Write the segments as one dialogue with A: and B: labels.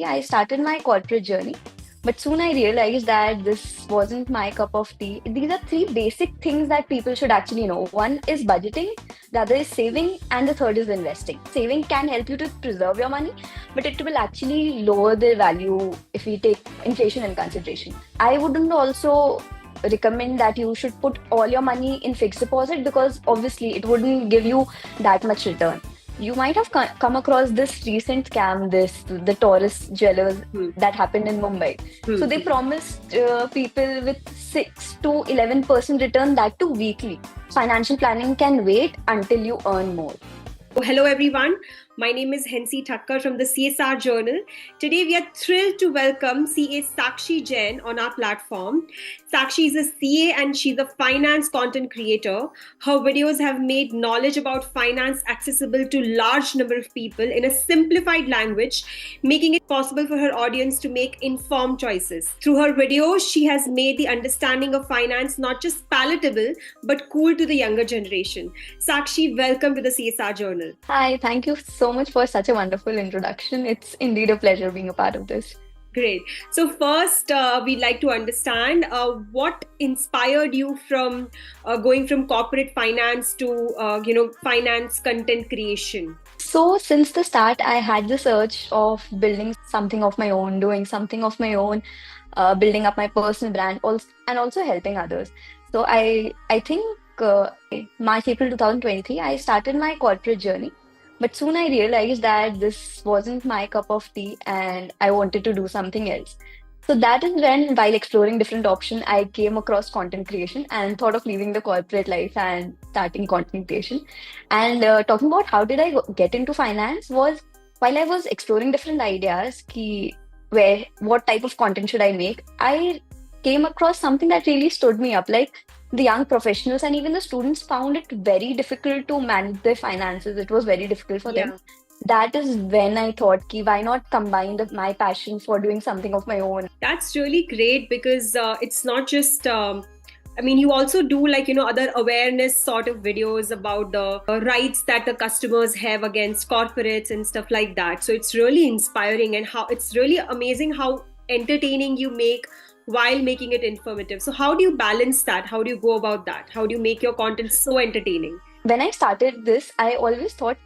A: I started my corporate journey, but soon I realized that this wasn't my cup of tea. These are three basic things that people should actually know. One is budgeting, the other is saving, and the third is investing. Saving can help you to preserve your money, but it will actually lower the value if we take inflation in consideration. I wouldn't also recommend that you should put all your money in fixed deposit because obviously it wouldn't give you that much return. You might have come across this recent scam, the Taurus jewelers that happened in Mumbai. So they promised people with 6 to 11% return, that too weekly. Financial planning can wait until you earn more.
B: Hello everyone, my name is Hensi Thakkar from the CSR Journal. Today we are thrilled to welcome CA Sakshi Jain on our platform. Sakshi is a CA and she's a finance content creator. Her videos have made knowledge about finance accessible to large number of people in a simplified language, making it possible for her audience to make informed choices. Through her videos, she has made the understanding of finance not just palatable, but cool to the younger generation. Sakshi, welcome to the CSR Journal.
A: Hi, thank you so much for such a wonderful introduction. It's indeed a pleasure being a part of this.
B: Great. So first, we'd like to understand what inspired you from going from corporate finance to finance content creation.
A: So since the start, I had this urge of building something of my own, doing something of my own, building up my personal brand, and also helping others. So I think March April 2023, I started my corporate journey. But soon I realized that this wasn't my cup of tea and I wanted to do something else. So that is when, while exploring different options, I came across content creation and thought of leaving the corporate life and starting content creation. And talking about how did I get into finance was while I was exploring different ideas, what type of content should I make, I came across something that really stood me up. Like the young professionals and even the students found it very difficult to manage their finances. It was very difficult for them. That is when I thought, why not combine my passion for doing something of my own?
B: That's really great because it's not just. You also do other awareness sort of videos about the rights that the customers have against corporates and stuff like that. So it's really inspiring and it's really amazing how entertaining you make while making it informative. So how do you balance that? How do you go about that? How do you make your content so entertaining?
A: When I started this, I always thought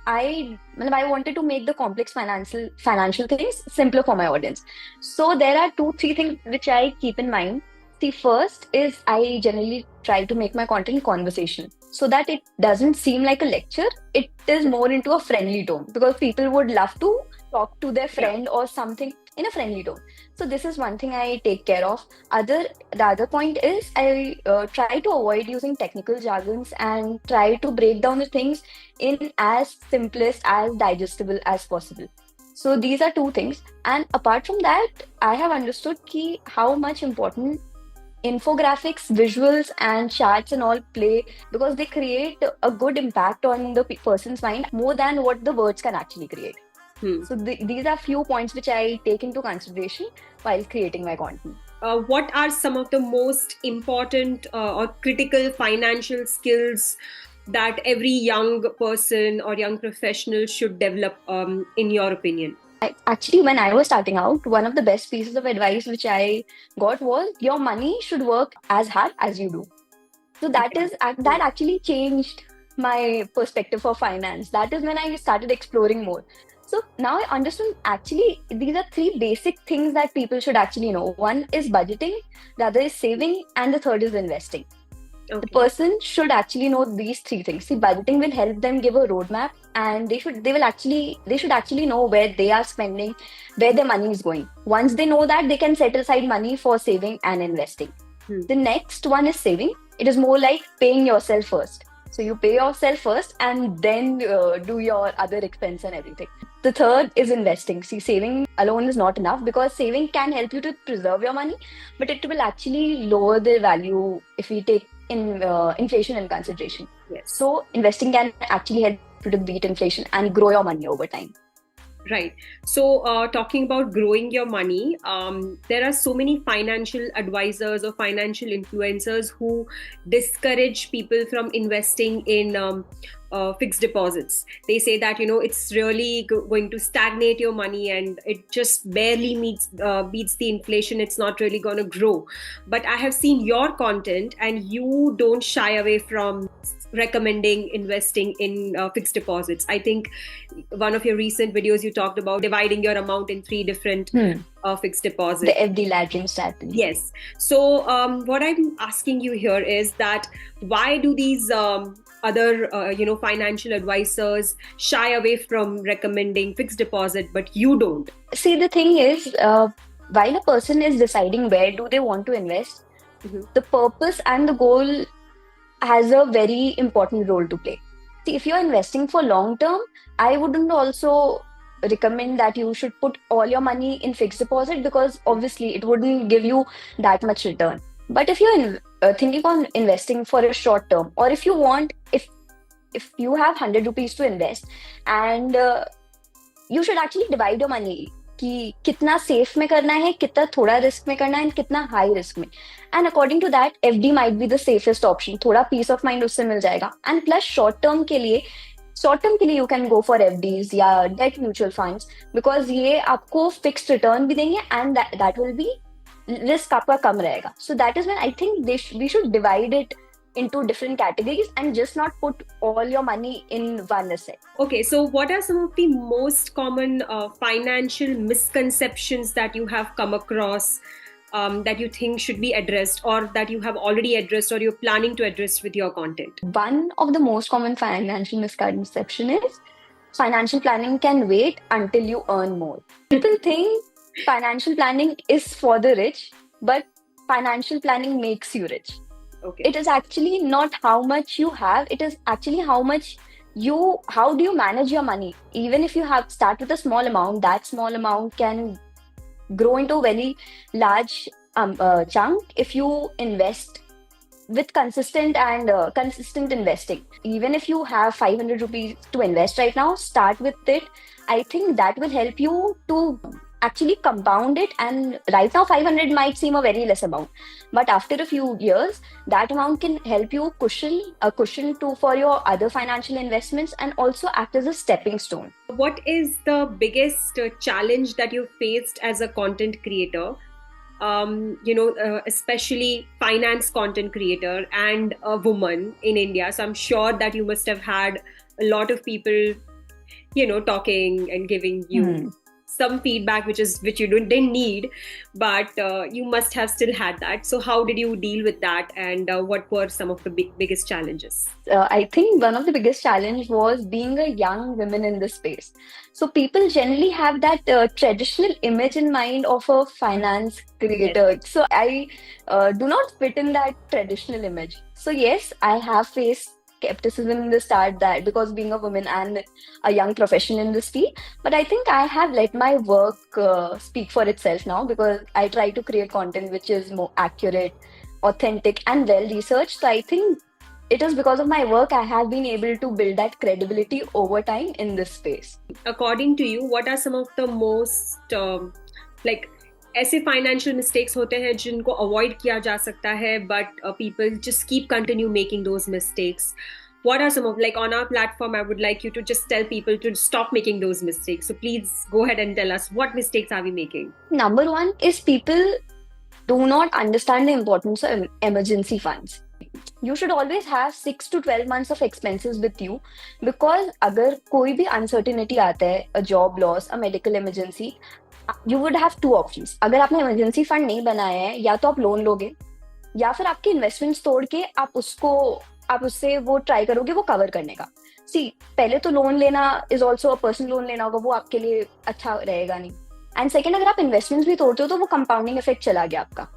A: I wanted to make the complex financial things simpler for my audience. So there are 2-3 things which I keep in mind. The first is I generally try to make my content conversation so that it doesn't seem like a lecture. It is more into a friendly tone because people would love to talk to their friend or something in a friendly tone. So this is one thing I take care of. The other point is I try to avoid using technical jargons and try to break down the things in as simplest, as digestible as possible. So these are 2 things. And apart from that, I have understood how much important infographics, visuals, and charts and all play because they create a good impact on the person's mind more than what the words can actually create. So these are few points which I take into consideration while creating my content.
B: What are some of the most important or critical financial skills that every young person or young professional should develop in your opinion?
A: Actually, when I was starting out, one of the best pieces of advice which I got was your money should work as hard as you do. So that actually changed my perspective for finance. That is when I started exploring more. So now I understand actually these are 3 basic things that people should actually know. One is budgeting, the other is saving, and the third is investing. Okay. The person should actually know these 3 things. See, budgeting will help them give a roadmap, and they should actually know where they are spending, where their money is going. Once they know that, they can set aside money for saving and investing. The next one is saving. It is more like paying yourself first. So you pay yourself first and then do your other expense and everything. The third is investing. See, saving alone is not enough because saving can help you to preserve your money, but it will actually lower the value if we take inflation in consideration.
B: Yes.
A: So investing can actually help you to beat inflation and grow your money over time.
B: Right. So talking about growing your money, there are so many financial advisors or financial influencers who discourage people from investing in fixed deposits. They say that it's really going to stagnate your money, and it just barely beats the inflation. It's not really going to grow. But I have seen your content, and you don't shy away from recommending investing in fixed deposits. I think one of your recent videos you talked about dividing your amount in 3 different fixed deposits.
A: The FD laddering strategy.
B: Yes. So what I'm asking you here is that why do these other financial advisors shy away from recommending fixed deposit, but you don't?
A: See, the thing is, while a person is deciding where do they want to invest, the purpose and the goal has a very important role to play. See, if you're investing for long term, I wouldn't also recommend that you should put all your money in fixed deposit, because obviously it wouldn't give you that much return. But if you're thinking on investing for a short term, or if you want, if you have 100 rupees to invest, and you should actually divide your money कि कितना safe में करना है, कितना थोड़ा risk में करना है, and कितना हाई रिस्क में. And according to that FD might be the safest option. थोड़ा पीस ऑफ माइंड उससे मिल जाएगा. एंड प्लस शॉर्ट टर्म के लिए you can go for FDs या डेट म्यूचुअल फंड्स, बिकॉज ये आपको फिक्स्ड रिटर्न भी देंगे and that will be risk आपका कम रहेगा. So that is when I think we should divide it into different categories and just not put all your money in one asset.
B: Okay, so what are some of the most common financial misconceptions that you have come across that you think should be addressed, or that you have already addressed, or you're planning to address with your content?
A: One of the most common financial misconception is financial planning can wait until you earn more. People think financial planning is for the rich, but financial planning makes you rich.
B: Okay.
A: It is actually not how much you have, it is actually how do you manage your money. Even if you start with a small amount, that small amount can grow into a very large chunk if you invest with consistent investing. Even if you have 500 rupees to invest right now, start with it. I think that will help you to actually compound it, and right now 500 might seem a very less amount, but after a few years that amount can help you cushion for your other financial investments, and also act as a stepping stone.
B: What is the biggest challenge that you faced as a content creator, especially finance content creator and a woman in India? So I'm sure that you must have had a lot of people talking and giving you some feedback which you didn't need, but you must have still had that. So how did you deal with that, and what were some of the biggest challenges?
A: I think one of the biggest challenge was being a young woman in this space. So people generally have that traditional image in mind of a finance creator. Yes. So I do not fit in that traditional image. So yes, I have faced skepticism in the start, that because being a woman and a young professional in this field, but I think I have let my work speak for itself now, because I try to create content which is more accurate, authentic and well researched. So I think it is because of my work I have been able to build that credibility over time in this space.
B: According to you, what are some of the most ऐसे financial mistakes होते हैं जिनको avoid किया जा सकता है, but people just keep continue making those mistakes? What are some of, on our platform, I would like you to just tell people to stop making those mistakes. So please go ahead and tell us, what mistakes are we making?
A: Number one is people do not understand the importance of emergency funds. You should always have 6 to 12 months of expenses with you, because अगर कोई भी uncertainty आता है, a job loss, a medical emergency, you would have 2 options. अगर आपने emergency fund नहीं बनाया है, या तो आप लोन लोगे, या फिर आपके इन्वेस्टमेंट्स तोड़ के आप उससे वो ट्राई करोगे वो कवर करने का. सी, पहले तो लोन लेना इज ऑल्सो पर्सनल लोन लेना होगा, वो आपके लिए अच्छा रहेगा नहीं. एंड सेकेंड, अगर आप इन्वेस्टमेंट्स भी तोड़ते हो तो वो कंपाउंडिंग इफेक्ट चला गया आपका.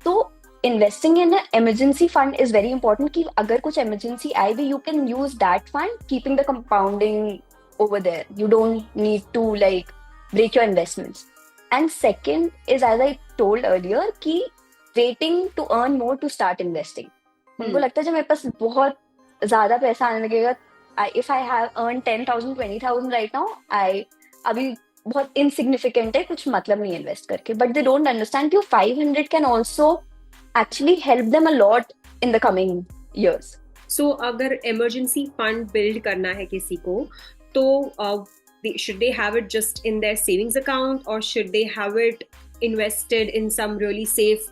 A: तो investing in emergency fund is very important, कि अगर कुछ इमरजेंसी आए भी, you can use that fund, keeping the compounding over there. You don't need to break your investments. And second is, as I told earlier, कि waiting to earn more to start investing. उनको लगता है जब मेरे पास बहुत ज्यादा पैसा आने लगेगा, if I have earned 10,000, 20,000 right now, अभी बहुत insignificant है, कुछ मतलब नहीं इन्वेस्ट करके. But they don't understand कि 500 can also actually help them a lot in the coming years.
B: So अगर emergency fund build करना है किसी को, तो should they have it just in their savings account, or should they have it invested in some really safe,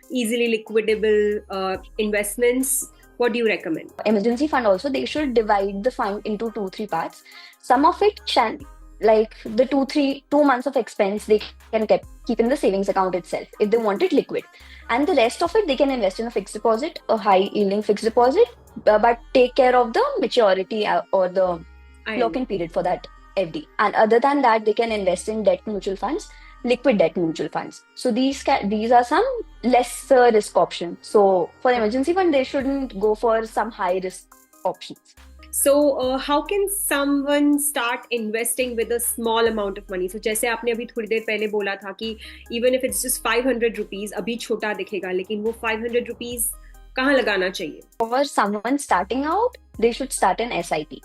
B: easily liquidable investments? What do you recommend?
A: Emergency fund also, they should divide the fund into 2-3 parts. Some of it can, like the 2 months of expense, they can keep in the savings account itself if they want it liquid, and the rest of it they can invest in a fixed deposit, a high yielding fixed deposit, but take care of the maturity or the lock-in period for that FD. And other than that, they can invest in debt mutual funds, liquid debt mutual funds. So these are some lesser risk options. So for emergency fund, they shouldn't go for some high risk options.
B: So how can someone start investing with a small amount of money? So जैसे आपने अभी थोड़ी देर पहले बोला था कि even if it's just 500 rupees, अभी छोटा दिखेगा, लेकिन वो 500 rupees कहाँ लगाना चाहिए?
A: For someone starting out, they should start an SIP.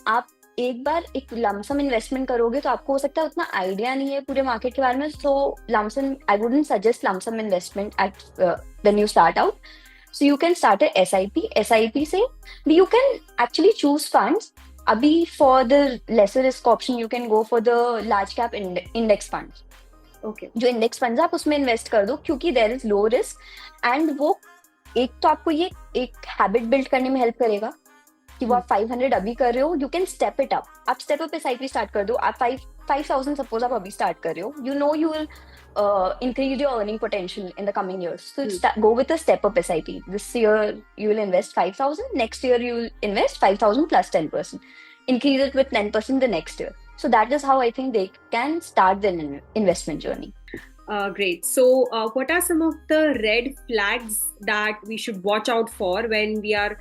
A: आप एक बार एक लमसम इन्वेस्टमेंट करोगे तो आपको हो सकता है उतना आइडिया नहीं है पूरे मार्केट के बारे में, so lump sum, I wouldn't suggest lump sum investment at when you start out. So you can start a SIP से you can actually choose funds. अभी for the lesser risk option you can go for the large cap index funds.
B: Okay.
A: जो index funds आप उसमें invest कर दो, क्योंकि there is low risk and वो एक तो आपको ये एक habit build करने में help करेगा कि वो आप 500 अभी कर रहे हो, you can step it up. आप step up SIP start कर दो. आप 5,000 suppose आप अभी start कर रहे हो, you know you will increase your earning potential in the coming years. So go with a step up SIP. This year you will invest 5,000. Next year you will invest 5,000 plus 10%. Increase it with 10% the next year. So that is how I think they can start their investment journey.
B: Great. So what are some of the red flags that we should watch out for when we are,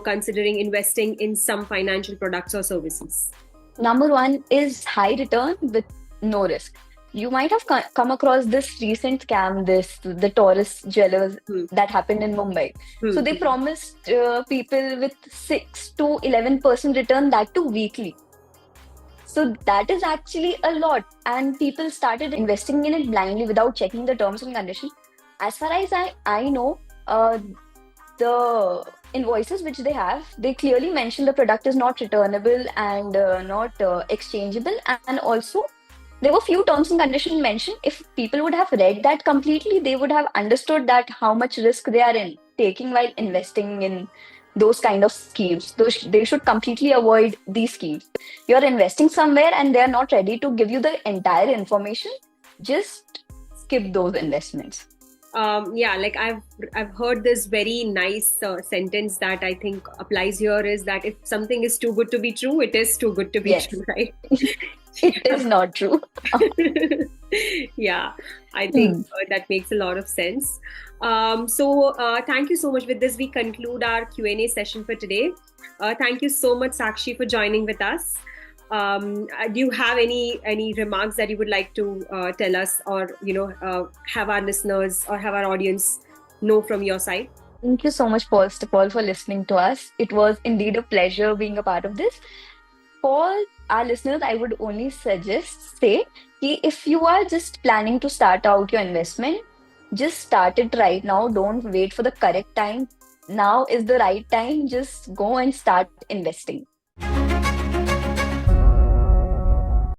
B: considering investing in some financial products or services?
A: Number one is high return with no risk. You might have come across this recent scam, the Taurus Jewelers that happened in Mumbai. So they promised people with 6 to 11% return, that too weekly. So that is actually a lot, and people started investing in it blindly without checking the terms and conditions. As far as I know, the invoices which they have, they clearly mention the product is not returnable and not exchangeable, and also there were few terms and conditions mentioned. If people would have read that completely, they would have understood that how much risk they are taking while investing in those kind of schemes. They should completely avoid these schemes. You're investing somewhere and they're not ready to give you the entire information, just skip those investments.
B: Like I've heard this very nice sentence that I think applies here, is that if something is too good to be true, it is too good to be true, right?
A: It is not true.
B: Yeah, I think that makes a lot of sense. So thank you so much. With this, we conclude our Q&A session for today. Thank you so much, Sakshi, for joining with us. Do you have any remarks that you would like to tell us, or have our listeners or have our audience know from your side?
A: Thank you so much, first of all, for listening to us. It was indeed a pleasure being a part of this. For our listeners, I would only say if you are just planning to start out your investment, just start it right now. Don't wait for the correct time. Now is the right time. Just go and start investing.